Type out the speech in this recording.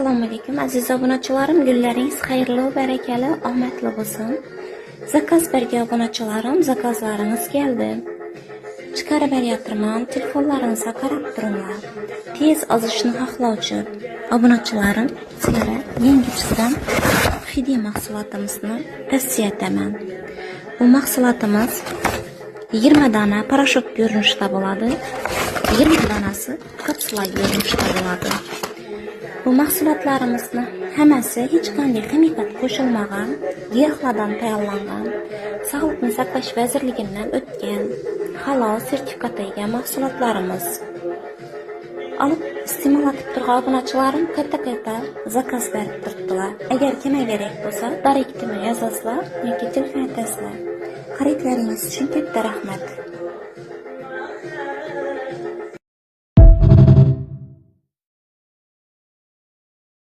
Assalomu alaykum aziz obunachilarim, kunlaringiz xayrli, barakali, omadli bo'lsin. Zakaz bergan obunachilarim, zakazlaringiz keldi. Chiqarib beryapman, telefonlaringizga qarab turinglar. Tez ozishni xohlovchi obunachilarim, sizlarga yengilchidan fidya mahsulotimizni tavsiya etaman. Bu mahsulotimiz 20 dona parashyut ko'rinishida bo'ladi. 20 donasi kapsula ko'rinishida bo'ladi. Bu mahsulotlarimizni hammasi hech qanday ximiyat qo'shilmagan, giyohlardan tayyorlangan, Sog'liqni saqlash vazirligidan o'tgan, halol sertifikatiga mahsulotlarimiz. Olib iste'mol etib turgan obunachilarim qayta zakaz berib turibdilar. Agar kimga kerak bo'lsa, direktmi yozasizlar yoki telefon etasizlar. Xaridlaringiz uchun katta rahmat.